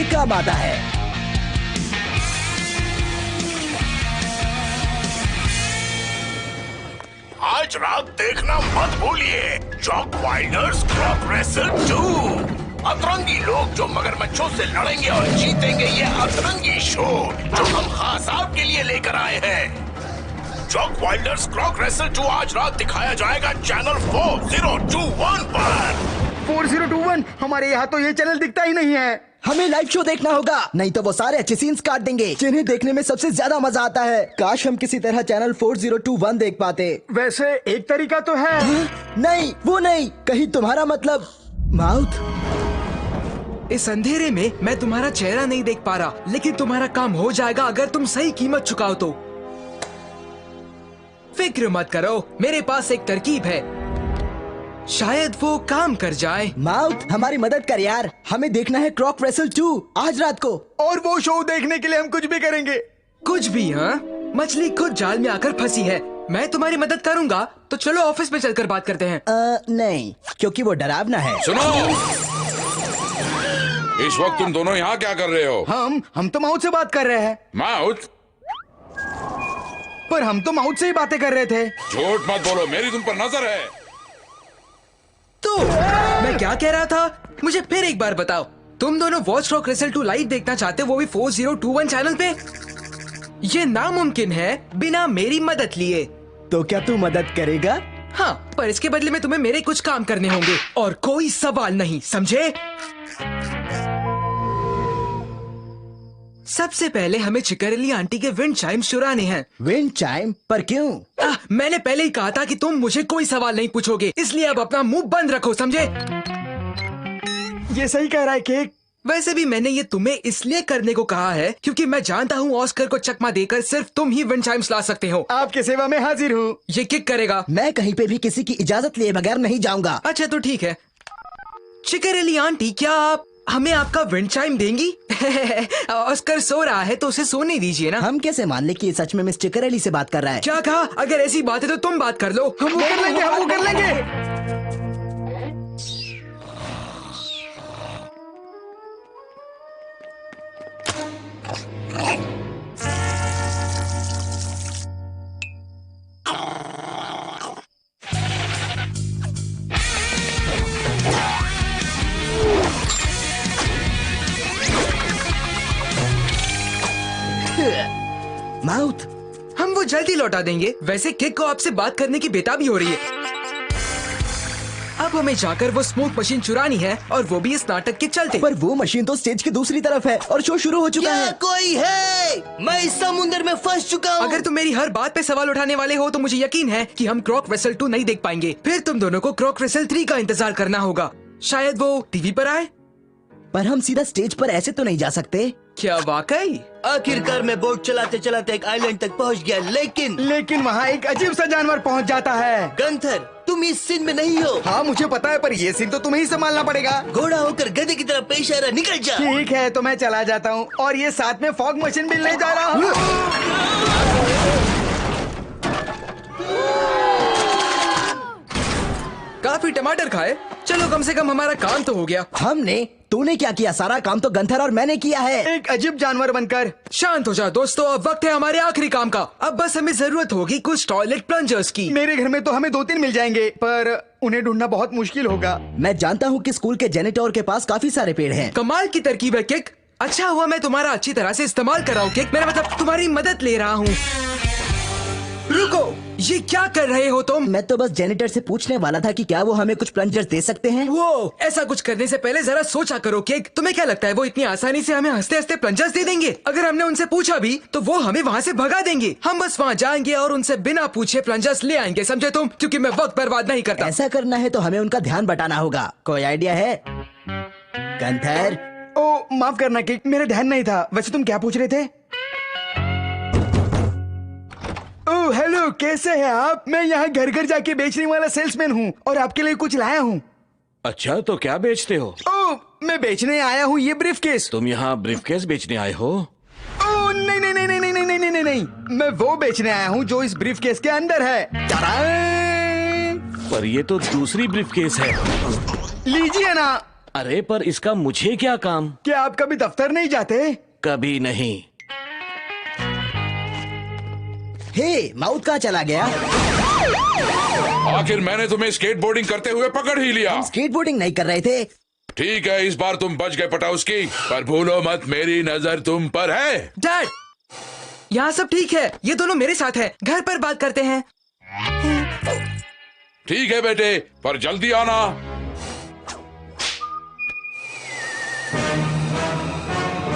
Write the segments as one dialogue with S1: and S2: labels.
S1: ये काम आता है।
S2: आज रात देखना मत भूलिए चॉक वाइल्डर्स क्रॉक रेसल 2। अतरंगी लोग जो मगरमच्छों से लड़ेंगे और जीतेंगे ये अतरंगी शो जो हम खास आपके लिए लेकर आए हैं। चॉक वाइल्डर्स क्रॉक रेसल 2 आज रात दिखाया जाएगा चैनल 4021 पर।
S3: 4021? हमारे यहाँ तो ये चैनल दिखता ही नहीं है।
S1: हमें लाइव शो देखना होगा, नहीं तो वो सारे अच्छे सीन्स काट देंगे जिन्हें देखने में सबसे ज्यादा मजा आता है। काश हम किसी तरह चैनल 4021 देख पाते।
S3: वैसे एक तरीका तो है।
S1: नहीं, वो नहीं, कहीं तुम्हारा मतलब माउथ?
S4: इस अंधेरे में मैं तुम्हारा चेहरा नहीं देख पा रहा, लेकिन तुम्हारा काम हो जाएगा अगर तुम सही कीमत चुकाओ तो। फिक्र मत करो, मेरे पास एक तरकीब है, शायद वो काम कर जाए।
S1: माउथ, हमारी मदद कर यार, हमें देखना है क्रॉक रेसल 2 आज रात को।
S3: और वो शो देखने के लिए हम कुछ भी करेंगे।
S4: कुछ भी? हाँ, मछली खुद जाल में आकर फंसी है। मैं तुम्हारी मदद करूंगा, तो चलो ऑफिस में चलकर बात करते हैं।
S1: नहीं, क्योंकि वो डरावना है।
S5: सुनो, इस वक्त तुम दोनों यहाँ क्या कर रहे हो?
S3: हम तो माउथ से बात कर रहे हैं।
S5: माउथ?
S3: पर हम तो माउथ से ही बातें कर रहे थे।
S5: झूठ मत बोलो, मेरी तुम पर नजर है।
S4: तो मैं क्या कह रहा था, मुझे फिर एक बार बताओ, तुम दोनों वॉच क्रॉक रेसल 2 लाइव देखना चाहते हो, वो भी 4021 चैनल पे? ये नामुमकिन है बिना मेरी मदद लिए।
S1: तो क्या तू मदद करेगा?
S4: हाँ, पर इसके बदले में तुम्हें मेरे कुछ काम करने होंगे और कोई सवाल नहीं, समझे? सबसे पहले हमें चिकरली आंटी के विंड चाइम्स चुराने हैं।
S1: Wind chime? पर क्यों?
S4: मैंने पहले ही कहा था कि तुम मुझे कोई सवाल नहीं पूछोगे, इसलिए अब अपना मुंह बंद रखो, समझे?
S3: ये सही कह रहा है केक।
S4: वैसे भी मैंने ये तुम्हें इसलिए करने को कहा है क्योंकि मैं जानता हूँ ऑस्कर को चकमा देकर सिर्फ तुम ही विंड चाइम्स ला सकते हो।
S3: आपके सेवा में हाजिर हूँ।
S4: ये किक करेगा।
S1: मैं कहीं पे भी किसी की इजाजत लिए बगैर नहीं जाऊंगा।
S4: अच्छा तो ठीक है। चिकरली आंटी, क्या आप हमें आपका विंड चाइम देंगी? ऑस्कर सो रहा है तो उसे सोने दीजिए ना।
S1: हम कैसे मान ले कि ये सच में मिस चिकरली से बात कर रहा है?
S4: क्या कहा? अगर ऐसी बात है तो तुम बात कर लो।
S3: हम वो कर लेंगे, हम वो कर लेंगे।
S1: माउथ,
S4: हम वो जल्दी लौटा देंगे। वैसे किक को आपसे बात करने की बेताबी हो रही है। अब हमें जाकर वो स्मोक मशीन चुरानी है, और वो भी इस नाटक के चलते।
S1: पर वो मशीन तो स्टेज की दूसरी तरफ है और शो शुरू हो चुका है।
S6: कोई है? मैं इस समुंदर में फंस चुका हूँ।
S4: अगर तुम मेरी हर बात पे सवाल उठाने वाले हो तो मुझे यकीन है कि हम क्रॉक रेसल 2 नहीं देख पाएंगे। फिर तुम दोनों को क्रॉक रेसल 3 का इंतजार करना होगा। शायद वो टीवी पर आए।
S1: पर हम सीधा स्टेज पर ऐसे तो नहीं जा सकते।
S4: क्या वाकई?
S6: आखिरकार मैं बोट चलाते चलाते एक आइलैंड तक पहुंच गया, लेकिन
S3: वहाँ एक अजीब सा जानवर पहुँच जाता है।
S6: गंथर, तुम इस सीन में नहीं हो।
S3: हाँ मुझे पता है, पर ये सीन तो तुम्हें ही संभालना पड़ेगा।
S6: घोड़ा होकर गधे की तरह पेश आ रहा, निकल जा।
S3: ठीक है, तो मैं चला जाता हूँ, और ये साथ में फॉग मशीन भी ले जा रहा हूँ।
S4: काफी टमाटर खाए, चलो कम से कम हमारा काम तो हो गया।
S1: तूने क्या किया? सारा काम तो गंथर और मैंने किया है।
S3: एक अजीब जानवर बनकर।
S4: शांत हो जाओ दोस्तों, अब वक्त है हमारे आखिरी काम का। अब बस हमें जरूरत होगी कुछ टॉयलेट प्लंजर्स की।
S3: मेरे घर में तो हमें 2-3 मिल जाएंगे, पर उन्हें ढूंढना बहुत मुश्किल होगा।
S1: मैं जानता हूँ कि स्कूल के जेनिटर के पास काफी सारे पेड़ हैं।
S4: कमाल की तरकीब है किक। अच्छा हुआ मैं तुम्हारा अच्छी तरह से इस्तेमाल कर रहा हूँ किक, मेरा मतलब तुम्हारी मदद ले रहा हूँ। रुको, ये क्या कर रहे हो तुम?
S1: मैं तो बस जेनिटर से पूछने वाला था कि क्या वो हमें कुछ प्लंजर्स दे सकते हैं।
S4: वो ऐसा कुछ करने से पहले जरा सोचा करो किक। तुम्हें क्या लगता है वो इतनी आसानी से हमें हंसते हंसते प्लंजर्स दे देंगे? अगर हमने उनसे पूछा भी तो वो हमें वहाँ से भगा देंगे। हम बस वहाँ जाएंगे और उनसे बिना पूछे प्लंजर्स ले आएंगे, समझे तुम? क्योंकि मैं वक्त बर्बाद नहीं करता।
S1: ऐसा करना है तो हमें उनका ध्यान बटाना होगा। कोई आइडिया है गंथर?
S3: ओ माफ करना कि मेरा ध्यान नहीं था। वैसे तुम क्या पूछ रहे थे? ओह हेलो, कैसे हैं आप? मैं यहाँ घर घर जाके बेचने वाला सेल्समैन हूँ और आपके लिए कुछ लाया हूँ।
S7: अच्छा, तो क्या बेचते हो?
S3: ओह, मैं बेचने आया हूँ ये ब्रीफकेस।
S7: तुम यहाँ ब्रीफकेस बेचने आए हो?
S3: ओह नहीं नहीं नहीं नहीं नहीं नहीं नहीं नहीं नहीं, मैं वो बेचने आया हूँ जो इस ब्रीफकेस के अंदर है।
S7: पर ये तो दूसरी ब्रीफकेस है।
S3: लीजिए ना।
S7: अरे पर इसका मुझे क्या काम?
S3: क्या आप कभी दफ्तर नहीं जाते?
S7: कभी नहीं।
S1: हे, माउथ कहाँ चला गया?
S5: आखिर मैंने तुम्हें स्केटबोर्डिंग करते हुए पकड़ ही लिया।
S1: स्केटबोर्डिंग नहीं कर रहे थे।
S5: ठीक है, इस बार तुम बच गए पटाउस्की, पर भूलो मत मेरी नजर तुम पर है।
S4: डैड, यहाँ सब ठीक है, ये दोनों मेरे साथ है, घर पर बात करते हैं।
S5: ठीक है बेटे, पर जल्दी आना।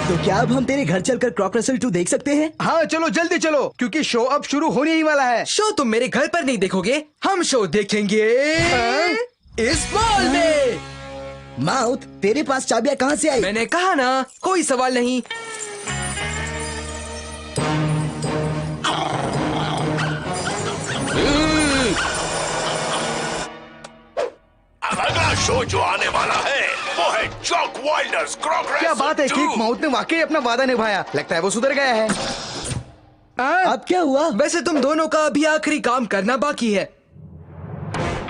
S1: तो क्या अब हम तेरे घर चलकर क्रॉक रेसल 2 देख सकते हैं?
S3: हाँ चलो जल्दी चलो, क्योंकि शो अब शुरू होने ही वाला है।
S4: शो तुम मेरे घर पर नहीं देखोगे, हम शो देखेंगे इस मॉल में।
S1: माउथ, तेरे पास चाबियां कहाँ से आई?
S4: मैंने कहा ना, कोई सवाल नहीं।
S2: अगला शो जो आने वाला है वो है जॉक वाइल्डर्स क्रॉक रेसल 2।
S3: क्या बात है कि माउथ ने वाकई अपना वादा निभाया। लगता है वो सुधर गया है।
S1: अब क्या हुआ?
S4: वैसे तुम दोनों का अभी आखिरी काम करना बाकी है।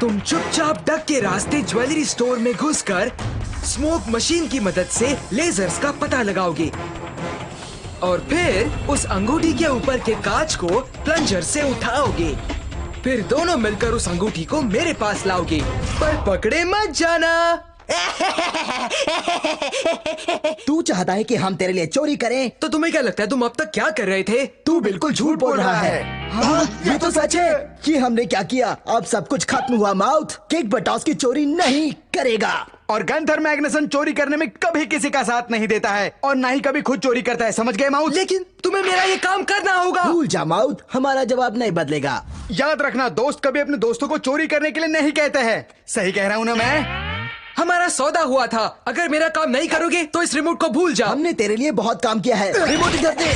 S4: तुम चुपचाप डक के रास्ते ज्वेलरी स्टोर में घुसकर स्मोक मशीन की मदद से लेजर्स का पता लगाओगे और फिर उस अंगूठी के ऊपर के कांच को प्लंजर से उठाओगे। फिर दोनों मिलकर उस अंगूठी को मेरे पास लाओगे, पर पकड़े मत जाना।
S1: तू चाहता है कि हम तेरे लिए चोरी करें?
S4: तो तुम्हें क्या लगता है तुम अब तक क्या कर रहे थे?
S1: तू बिल्कुल झूठ बोल रहा है। हाँ, ये तो सच है कि हमने क्या किया। अब सब कुछ खत्म हुआ। माउथ, किक बटॉस्की चोरी नहीं करेगा।
S3: और गंथर मैग्नसन चोरी करने में कभी किसी का साथ नहीं देता है और ना ही कभी खुद चोरी करता है, समझ गए माउथ?
S4: लेकिन तुम्हें मेरा ये काम करना होगा।
S1: भूल जा माउथ, हमारा जवाब नहीं बदलेगा।
S3: याद रखना, दोस्त कभी अपने दोस्तों को चोरी करने के लिए नहीं कहते हैं। सही कह रहा हूँ ना मैं?
S4: हमारा सौदा हुआ था, अगर मेरा काम नहीं करोगे तो इस रिमोट को भूल जाओ।
S1: हमने तेरे लिए बहुत काम किया है। रिमोट इधर दे।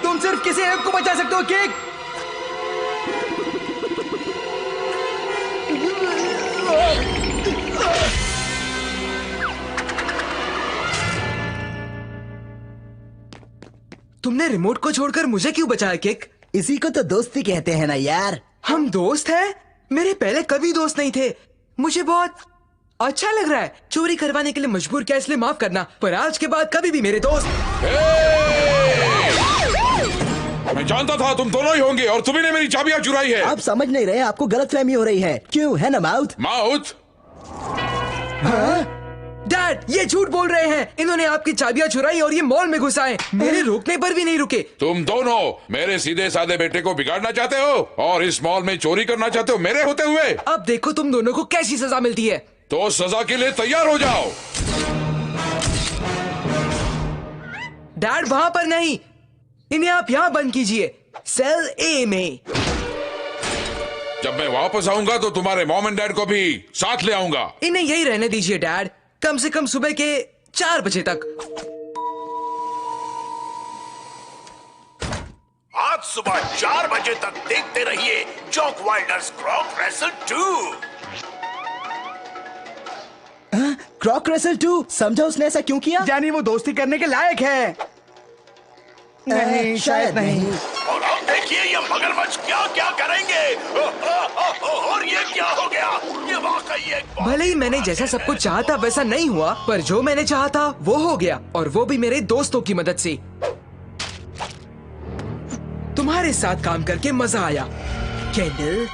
S3: तुम सिर्फ किसी एक को बचा सकते हो किक।
S4: तुमने रिमोट को छोड़कर मुझे क्यों बचाया किक?
S1: इसी को तो दोस्ती कहते हैं ना यार।
S4: हम दोस्त हैं? मेरे पहले कभी दोस्त नहीं थे। मुझे बहुत अच्छा लग रहा है। चोरी करवाने के लिए मजबूर किया इसलिए माफ करना, पर आज के बाद कभी भी मेरे दोस्त।
S5: मैं जानता था तुम दोनों ही होंगे और तुम्ही ने मेरी चाबियां चुराई है।
S1: आप समझ नहीं रहे, आपको गलतफहमी हो रही है। क्यों, है ना माउथ?
S5: माउथ,
S4: डैड, ये झूठ बोल रहे हैं। इन्होंने आपकी चाबियां चुराई और ये मॉल में घुसाए। मेरे रोकने पर भी नहीं रुके।
S5: तुम दोनों मेरे सीधे साधे बेटे को बिगाड़ना चाहते हो और इस मॉल में चोरी करना चाहते हो मेरे होते हुए।
S4: अब देखो तुम दोनों को कैसी सजा मिलती है।
S5: तो सजा के लिए तैयार हो जाओ।
S4: डैड, वहां पर नहीं, इन्हें आप यहाँ बंद कीजिए, सेल ए में।
S5: जब मैं वापस आऊंगा तो तुम्हारे मॉम एंड डैड को भी साथ ले आऊंगा।
S4: इन्हें यही रहने दीजिए डैड, कम से कम सुबह के 4 बजे तक।
S2: आज सुबह 4 बजे तक देखते रहिए जॉक वाइल्डर्स क्रॉक रेसल 2।
S1: क्रॉक रेसल 2, समझा उसने ऐसा क्यों किया?
S3: जानी वो दोस्ती करने के लायक है। नहीं, शायद नहीं।
S2: और अब देखिए ये मगरमच्छ क्या क्या करेंगे। और ये क्या हो गया? ये वाकई एक
S4: भले ही मैंने जैसा सब कुछ चाहा था वैसा नहीं हुआ, पर जो मैंने चाहा था वो हो गया, और वो भी मेरे दोस्तों की मदद से। तुम्हारे साथ काम करके मजा आया, केंडल।